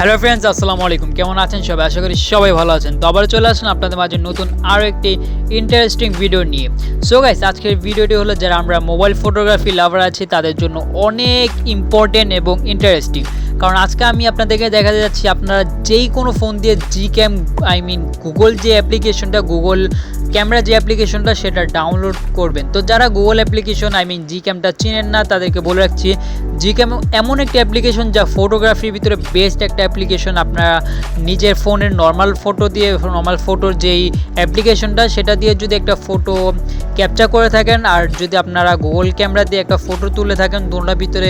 Hello friends, আসসালামু আলাইকুম। কেমন আছেন সবাই? আশা করি সবাই ভালো আছেন। তো আবার চলে আসলাম আপনাদের মাঝে নতুন আরও একটি ইন্টারেস্টিং ভিডিও নিয়ে। সো গাইস, আজকের ভিডিওটি হলো যারা আমরা মোবাইল ফটোগ্রাফি লাভার আছি তাদের জন্য অনেক ইম্পর্টেন্ট এবং ইন্টারেস্টিং। কারণ আজকে আমি আপনাদেরকে দেখাতে যাচ্ছি আপনারা যেই কোনো ফোন দিয়ে Gcam গুগল যে অ্যাপ্লিকেশনটা, গুগল ক্যামেরা যে অ্যাপ্লিকেশনটা সেটা ডাউনলোড করবেন। তো যারা গুগল অ্যাপ্লিকেশন Gcamটা চিনেন না তাদেরকে বলে রাখছি, Gcam এমন একটি অ্যাপ্লিকেশন যা ফটোগ্রাফির ভিতরে বেস্ট একটা অ্যাপ্লিকেশন। আপনারা নিজের ফোনের নর্মাল ফটোর যেই অ্যাপ্লিকেশনটা সেটা দিয়ে যদি একটা ফটো ক্যাপচার করে থাকেন আর যদি আপনারা গুগল ক্যামেরা দিয়ে একটা ফটো তুলে থাকেন, দুটোর ভিতরে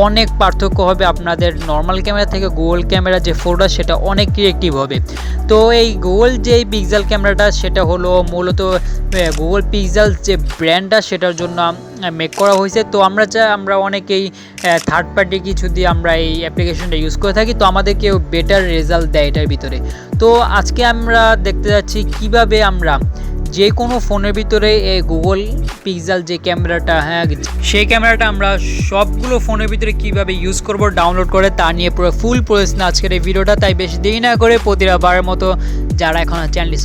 অনেক পার্থক্য হবে। আপনাদের নর্মাল ক্যামেরা থেকে গুগল ক্যামেরা যে ফটোটা সেটা অনেক ক্রিয়েটিভ হবে। তো এই গুগল যে পিক্সেল ক্যামেরাটা সেটা হলো মূলত গুগল পিক্সেল যে ব্র্যান্ডটা সেটার জন্য মেক করা হয়েছে। তো আমরা অনেকেই থার্ড পার্টি কিছু দিয়ে আমরা এই অ্যাপ্লিকেশনটা ইউজ করে থাকি, তো আমাদেরকেও বেটার রেজাল্ট দেয় এটার ভিতরে। তো আজকে আমরা দেখতে যাচ্ছি কিভাবে আমরা যে কোনো ফোনের ভিতরে এই গুগল পিক্সেল যে ক্যামেরাটা, সেই ক্যামেরাটা আমরা সবগুলো ফোনের ভিতরে কিভাবে ইউজ করব ডাউনলোড করে, তা নিয়ে পুরো ফুল প্রসেস না আজকের এই ভিডিওটা। তাই বেশি দেরি না করে প্রতিবারের মতো যারা এখন চ্যানেলটি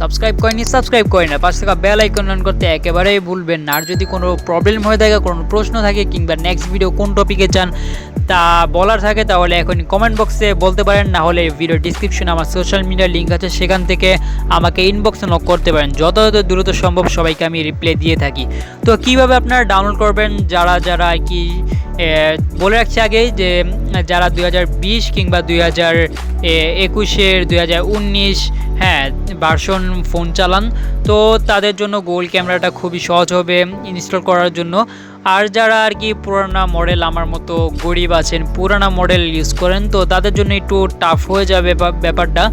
সাবস্ক্রাইব করে না, পাশে থাকা বেল আইকন অন করতে একেবারেই ভুলবেন না। আর যদি কোনো প্রবলেম হয়ে থাকে, কোনো প্রশ্ন থাকে কিংবা নেক্সট ভিডিও কোন টপিকে চান তা বলার থাকে তাহলে এখন কমেন্ট বক্সে বলতে পারেন, না হলে ভিডিও ডিসক্রিপশনে আমার সোশ্যাল মিডিয়ার লিঙ্ক আছে, সেখান থেকে আমাকে ইনবক্সে নক করতে পারেন। যত দ্রুত সম্ভব সবাইকে আমি রিপ্লাই দিয়ে থাকি। তো কিভাবে আপনারা ডাউনলোড করবেন, যারা আর কি বলে রাখছি আগেই যে যারা 2020 কিংবা 2021 2019 ভার্সন ফোন চালান, তো তাদের জন্য গুগল ক্যামেরাটা খুবই সহজ হবে ইনস্টল করার জন্য। আর যারা আর কি পুরানা মডেল, আমার মতো গরিব আছেন, পুরানা মডেল ইউজ করেন, তো তাদের জন্য একটু টাফ হয়ে যাবে ব্যাপারটা।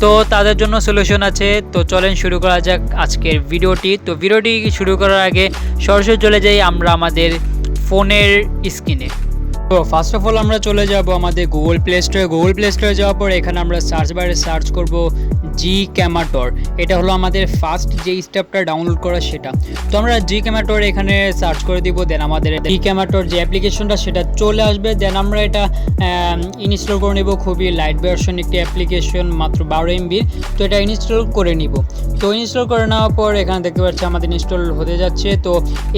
তো তাদের জন্য সলিউশন আছে। তো চলেন শুরু করা যাক আজকের ভিডিওটি। তো ভিডিওটি শুরু করার আগে সরাসরি চলে যাই আমরা আমাদের ফোনের স্ক্রিনে। তো ফার্স্ট অফ অল আমরা চলে যাব আমাদের গুগল প্লে স্টোরে যাওয়ার পর এখানে আমরা সার্চ বারে সার্চ করব Gcam। এটা হলো আমাদের ফার্স্ট যে স্টেপটা ডাউনলোড করা সেটা। তো আমরা Gcam এখানে সার্চ করে দিব, দেন আমাদের Gcam যে অ্যাপ্লিকেশনটা সেটা চলে আসবে। দেন আমরা এটা ইনস্টল করে নেব। খুবই লাইট ভার্সন একটি অ্যাপ্লিকেশন, মাত্র 12 MB। তো এটা ইনস্টল করে নিব। তো ইনস্টল করে নেওয়ার পর এখানে দেখতে পাচ্ছি আমাদের ইনস্টল হতে যাচ্ছে। তো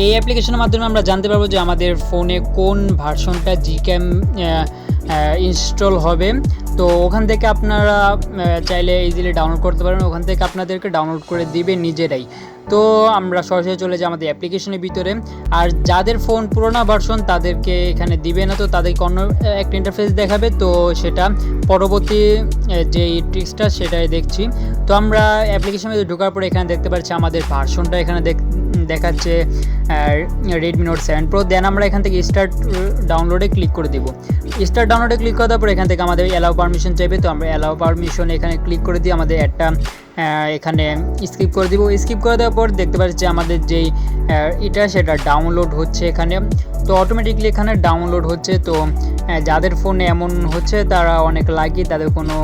এই অ্যাপ্লিকেশনের মাধ্যমে আমরা জানতে পারবো যে আমাদের ফোনে কোন ভার্সনটা Gcam ইনস্টল হবে। তো ওখান থেকে আপনারা চাইলে ইজিলি ডাউনলোড করতে পারেন, ওখান থেকে আপনাদেরকে ডাউনলোড করে দিবে নিজেরাই। তো আমরা সরাসরি চলে যাই আমাদের অ্যাপ্লিকেশনের ভিতরে। আর যাদের ফোন পুরোনো ভার্সন তাদেরকে এখানে দিবে না, তো তাদেরকে অন্য একটা ইন্টারফেস দেখাবে। তো সেটা পরবর্তী যে ট্রিক্সটা সেটাই দেখছি। তো আমরা অ্যাপ্লিকেশনের ভিতরে ঢোকার পরে এখানে দেখতে পাচ্ছি আমাদের ভার্সনটা এখানে দেখাচ্ছে Redmi Note 7 Pro। দেন আমরা এখান থেকে স্টার্ট ডাউনলোডে ক্লিক করে দেবো। স্টার্ট ডাউনলোডে ক্লিক করার পর এখান থেকে আমাদের অ্যালাউ পারমিশন চাইবে। তো আমরা অ্যালাউ পারমিশন এখানে ক্লিক করে দিয়ে আমাদের একটা এখানে স্কিপ করে দিব। স্কিপ করে দেওয়ার পর দেখতে পাচ্ছি আমাদের যেই এটা সেটা ডাউনলোড হচ্ছে এখানে। তো অটোমেটিকলি এখানে ডাউনলোড হচ্ছে। তো যাদের ফোনে এমন হচ্ছে তারা অনেক লাকি, তাদের কোনো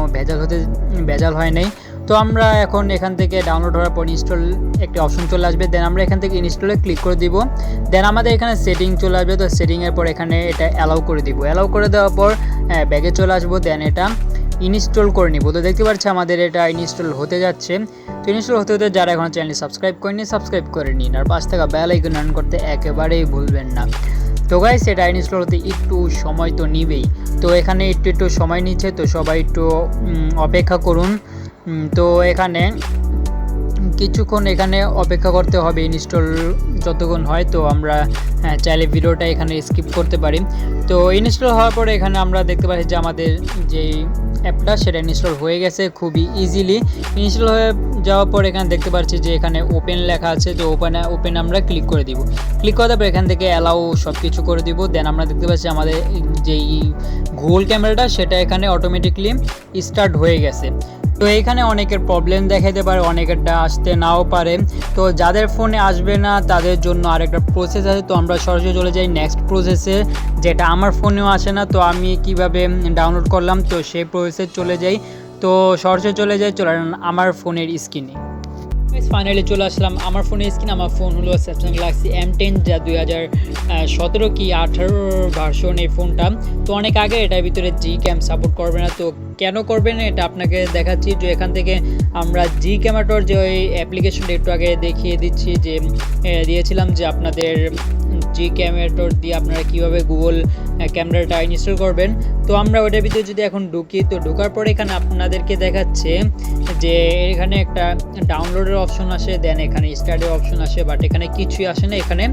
ভেজাল হয় নাই। তো আমরা এখন এখান থেকে ডাউনলোড হওয়ার পর ইনস্টল একটা অপশন চলে আসবে। দেন আমরা এখান থেকে ইনস্টলে ক্লিক করে দিব। দেন আমাদের এখানে সেটিং চলে আসবে। তো সেটিংয়ের পর এখানে এটা অ্যালাউ করে দিব। অ্যালাউ করে দেওয়ার পর ব্যাগে চলে আসবো। দেন এটা ইনস্টল করে নিব। তো দেখতে পাচ্ছি আমাদের এটা ইনস্টল হতে যাচ্ছে। তো ইনস্টল হতে যারা এখন চ্যানেলটি সাবস্ক্রাইব করে নিন আর পাশ থেকে বেল আইকন অন করতে একেবারেই ভুলবেন না। তো গাইস, এটা ইনস্টল হতে একটু সময় তো নিবেই। তো এখানে একটু সময় নিচ্ছে, তো সবাই একটু অপেক্ষা করুন। তো এখানে কিছুক্ষণ এখানে অপেক্ষা করতে হবে ইনস্টল যতক্ষণ হয়। তো আমরা চাইলে ভিডিওটা এখানে স্কিপ করতে পারি। তো ইনস্টল হওয়ার পরে এখানে আমরা দেখতে পাচ্ছি যে আমাদের যেই অ্যাপটা সেটা ইনস্টল হয়ে গেছে খুবই ইজিলি। ইনস্টল হয়ে যাওয়ার পর এখানে দেখতে পাচ্ছি যে এখানে ওপেন লেখা আছে। তো ওপেন আমরা ক্লিক করে দিব। ক্লিক করার পর এখান থেকে অ্যালাউ সব কিছু করে দিব। দেন আমরা দেখতে পাচ্ছি আমাদের যেই গুগল ক্যামেরাটা সেটা এখানে অটোমেটিকলি স্টার্ট হয়ে গেছে। তো এইখানে অনেকের প্রবলেম দেখাতে পারে, অনেকেরটা আসতে নাও পারে। তো যাদের ফোনে আসবে না তাদের জন্য আরেকটা প্রসেস আছে। তো আমরা সরাসরি চলে যাই নেক্সট প্রসেসে, যেটা আমার ফোনেও আসে না। তো আমি কিভাবে ডাউনলোড করলাম তো সেই প্রসেসে চলে যাই। তো সরাসরি চলে যাই আমার ফোনের স্ক্রিনে। ফাইনালি চলে আসলাম আমার ফোনের স্ক্রিন। আমার ফোন হলো স্যামসাং গ্যালাক্সি M10, যা 2017 কি 18 ভার্সন এই ফোনটা। তো অনেক আগে এটার ভিতরে Gcam সাপোর্ট করবে না। তো কেন করবে না এটা আপনাকে দেখাচ্ছি। যে এখান থেকে আমরা Gcamator যে ওই অ্যাপ্লিকেশনটা একটু আগে দেখিয়ে দিচ্ছি, যে দিয়েছিলাম যে আপনাদের Gcamator দিয়ে আপনারা কীভাবে গুগল ক্যামেরাটা ইনস্টল করবেন। তো আমরা ওটার ভিতরে যদি এখন ঢুকি, তো ঢোকার পরে এখানে আপনাদেরকে দেখাচ্ছে যে এখানে একটা ডাউনলোডের অপশন আসে, দেন এখানে স্টার্টের অপশন আসে, বাট এখানে কিছুই আসে না। এখানে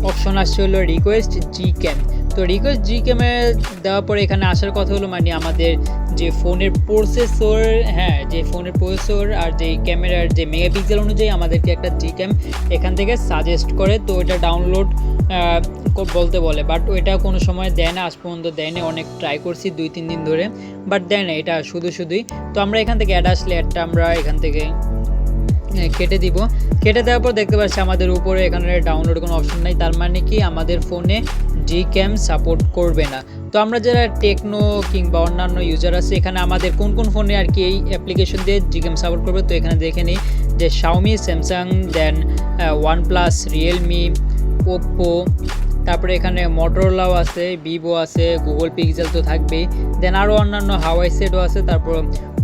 অপশন আসছে হলো রিকোয়েস্ট Gcam। তো রিকোয়েস্ট Gcam-এ দেওয়ার পরে এখানে আসার কথা হলো মানে আমাদের যে ফোনের প্রসেসর, যে ফোনের প্রসেসর আর যে ক্যামেরার যে মেগাপিক্সেল অনুযায়ী আমাদেরকে একটা Gcam এখান থেকে সাজেস্ট করে। তো এটা ডাউনলোড বলতে বলে, বাট ওইটা কোনো সময় দেয় না, আজ পর্যন্ত দেয় না। অনেক ট্রাই করছি 2-3 দিন ধরে, বাট দেয় না এটা শুধুই। তো আমরা এখান থেকে অ্যাড আসলে অ্যাডটা আমরা এখান থেকে কেটে দিব। কেটে দেওয়ার পর দেখতে পাচ্ছি আমাদের উপরে এখানে ডাউনলোড কোনো অপশন নাই, তার মানে কি আমাদের ফোনে Gcam সাপোর্ট করবে না। তো আমরা যারা টেকনো কিংবা অন্যান্য ইউজার আছে, এখানে আমাদের কোন কোন ফোনে আর কি এই অ্যাপ্লিকেশন দিয়ে Gcam সাপোর্ট করবে। তো এখানে দেখে নিই যে Xiaomi, স্যামসাং, দেন OnePlus, রিয়েলমি, ওপ্পো, তারপরে এখানে মোটরোলাও আছে, ভিভো আছে, গুগল পিক্সেল তো থাকবেই, দেন আরও অন্যান্য হাওয়াই সেটও আছে, তারপর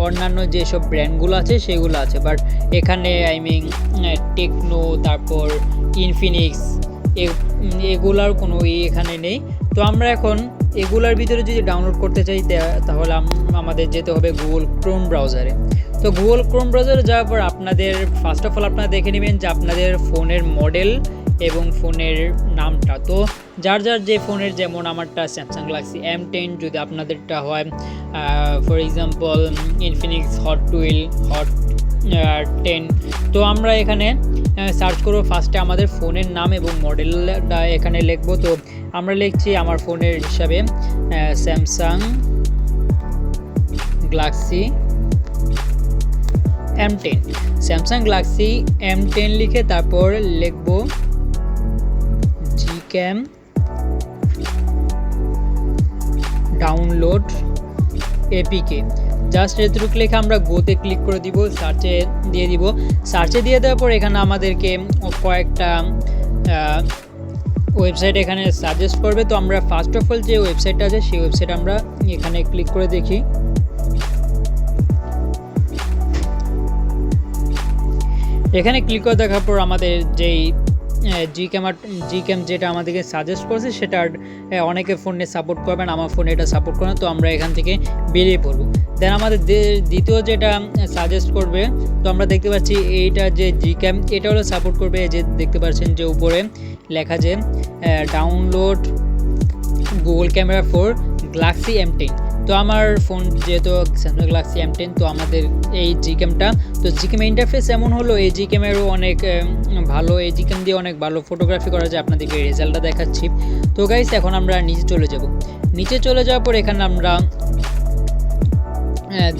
অন্যান্য যেসব ব্র্যান্ডগুলো আছে সেগুলো আছে। বাট এখানে টেকনো, তারপর ইনফিনিক্স, এগুলার কোনো এখানে নেই। তো আমরা এখন এগুলার ভিতরে যদি ডাউনলোড করতে চাই তাহলে আমাদের যেতে হবে গুগল ক্রোম ব্রাউজারে। তো গুগল ক্রোম ব্রাউজারে যাওয়ার পর আপনাদের ফার্স্ট অফ অল আপনারা দেখে নেবেন যে আপনাদের ফোনের মডেল এবং ফোনের নামটা। তো যার যে ফোনের, যেমন আমারটা স্যামসাং গ্যালাক্সি M10, যদি আপনাদেরটা হয় for example Infinix hot 12, hot 10। তো আমরা এখানে সার্চ করব ফার্স্টে আমাদের ফোনের নাম এবং মডেলটা এখানে লিখব। তো আমরা লিখছি আমার ফোনের হিসাবে Samsung Galaxy M10, Samsung Galaxy M10 লিখে তারপর লিখব Gcam ডাউনলোড APK। জাস্ট এতটুকু লিখে আমরা গোতে ক্লিক করে দিব, সার্চে দিয়ে দিব। সার্চে দিয়ে দেওয়ার পর এখানে আমাদেরকে কয়েকটা ওয়েবসাইট এখানে সাজেস্ট করবে। তো আমরা ফার্স্ট অফ অল যে ওয়েবসাইটটা আছে সেই ওয়েবসাইট আমরা এখানে ক্লিক করে দেখি। এখানে ক্লিক করে দেখার পর আমাদের যেই Gcam যেটা আমাদেরকে সাজেস্ট করছে সেটা অনেকে ফোনে সাপোর্ট করবেন, আমার ফোনে এটা সাপোর্ট করে না। তো আমরা এখান থেকে বেরিয়ে পড়ব। দেন আমাদের দ্বিতীয় যেটা সাজেস্ট করবে, তো আমরা দেখতে পাচ্ছি এইটা যে Gcam, এটা হলো সাপোর্ট করবে। যে দেখতে পাচ্ছেন যে উপরে লেখা যে download Google camera for Galaxy M10। তো আমার ফোন যেহেতু স্যামসাং গ্যালাক্সি M10, তো আমাদের এই Gcamটা, তো Gcam ইন্টারফেস এমন হলো এই Gcam-এরও অনেক ভালো, এই Gcam দিয়ে অনেক ভালো ফটোগ্রাফি করা যায়। আপনাদেরকে রেজাল্টটা দেখাচ্ছি। তো গাইস এখন আমরা নিচে চলে যাব। নিচে চলে যাওয়ার পর এখানে আমরা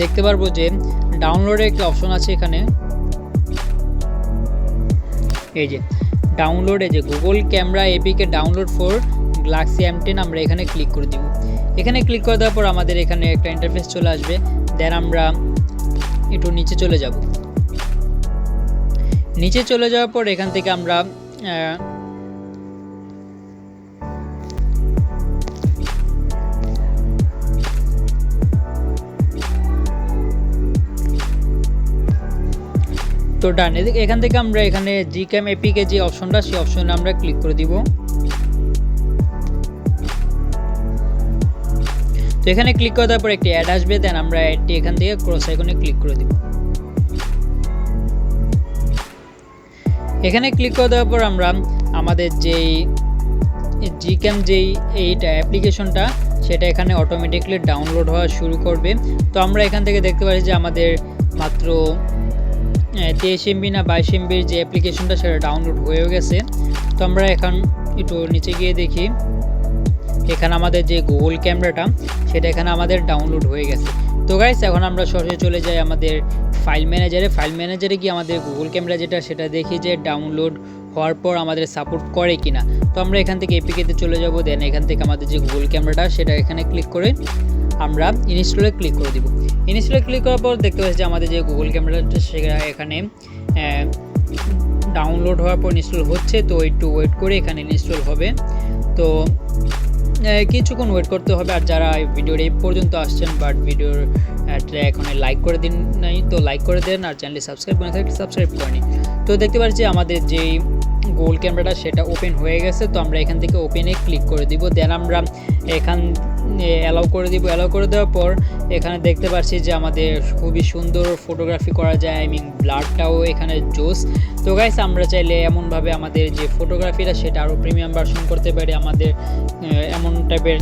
দেখতে পারবো যে ডাউনলোডের একটা অপশন আছে। এখানে এই যে ডাউনলোডে যে Google camera APK download for Galaxy M10, আমরা এখানে ক্লিক করে দিব। এখানে ক্লিক করে দেওয়ার পর আমাদের এখানে একটা ইন্টারফেস চলে আসবে। দেন আমরা একটু নিচে চলে যাব। নিচে চলে যাওয়ার পর এখান থেকে আমরা তো ডান। এখান থেকে আমরা এখানে Gcam APK যে অপশনটা, সেই অপশনে আমরা ক্লিক করে দিব। তো এখানে ক্লিক করে দেওয়ার পর একটি অ্যাড আসবে, দেন আমরা অ্যাডটি এখান থেকে ক্রস আইকনে ক্লিক করে দিব। এখানে ক্লিক করে দেওয়ার পর আমরা আমাদের যেই Gcam যেই এইটা অ্যাপ্লিকেশনটা, সেটা এখানে অটোমেটিকলি ডাউনলোড হওয়া শুরু করবে। তো আমরা এখান থেকে দেখতে পাচ্ছি যে আমাদের মাত্র 23 MB না 22 MBর যে অ্যাপ্লিকেশনটা সেটা ডাউনলোড হয়ে গেছে। তো আমরা এখন একটু নিচে গিয়ে দেখি, এখানে আমাদের যে গুগল ক্যামেরাটা সেটা এখানে আমাদের ডাউনলোড হয়ে গেছে। তো গাইস এখন আমরা সরাসরি চলে যাই আমাদের ফাইল ম্যানেজারে গিয়ে আমাদের গুগল ক্যামেরা যেটা সেটা দেখি যে ডাউনলোড হওয়ার পর আমাদের সাপোর্ট করে কিনা। তো আমরা এখান থেকে APK-তে চলে যাব। দেন এখান থেকে আমাদের যে গুগল ক্যামেরাটা সেটা এখানে ক্লিক করে আমরা ইনস্টলে ক্লিক করে দিব। ইনস্টলে ক্লিক করার পর দেখতে পাচ্ছি যে আমাদের যে গুগল ক্যামেরাটা সেটা এখানে ডাউনলোড হওয়ার পর ইনস্টল হচ্ছে। তো একটু ওয়েট করে এখানে ইনস্টল হবে। তো কিছুক্ষণ ওয়েট করতে হবে। আর যারা ভিডিওর এই পর্যন্ত আসছেন বাট ভিডিওর এখন লাইক করে দিন নাই, তো লাইক করে দেন। আর চ্যানেলটি সাবস্ক্রাইব করে থাকলে সাবস্ক্রাইব করে নিন। তো দেখতে পাচ্ছি আমাদের যেই গুগল ক্যামেরাটা সেটা ওপেন হয়ে গেছে। তো আমরা এখান থেকে ওপেনে ক্লিক করে দিব। দেন আমরা এখান অ্যালাউ করে দিব। অ্যালাউ করে দেওয়ার পর এখানে দেখতে পাচ্ছি যে আমাদের খুবই সুন্দর ফটোগ্রাফি করা যায়। আই মিন ব্লারটাও এখানে জোস। তো গাইস আমরা চাইলে এমনভাবে আমাদের যে ফটোগ্রাফিটা সেটা আরও প্রিমিয়াম ভার্সন করতে পারি আমাদের এমন টাইপের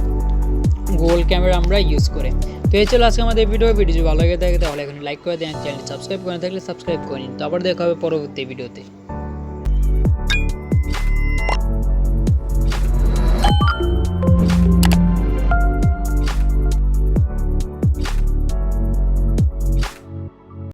গুগল ক্যামেরা আমরা ইউজ করে। তো এই চলো আজকে আমাদের ভিডিও যদি ভালো লাগে থাকে তাহলে এখন লাইক করে দেন, চ্যানেলটি সাবস্ক্রাইব করে থাকলে সাবস্ক্রাইব করে নিন। তো আবার দেখা হবে পরবর্তী ভিডিওতে।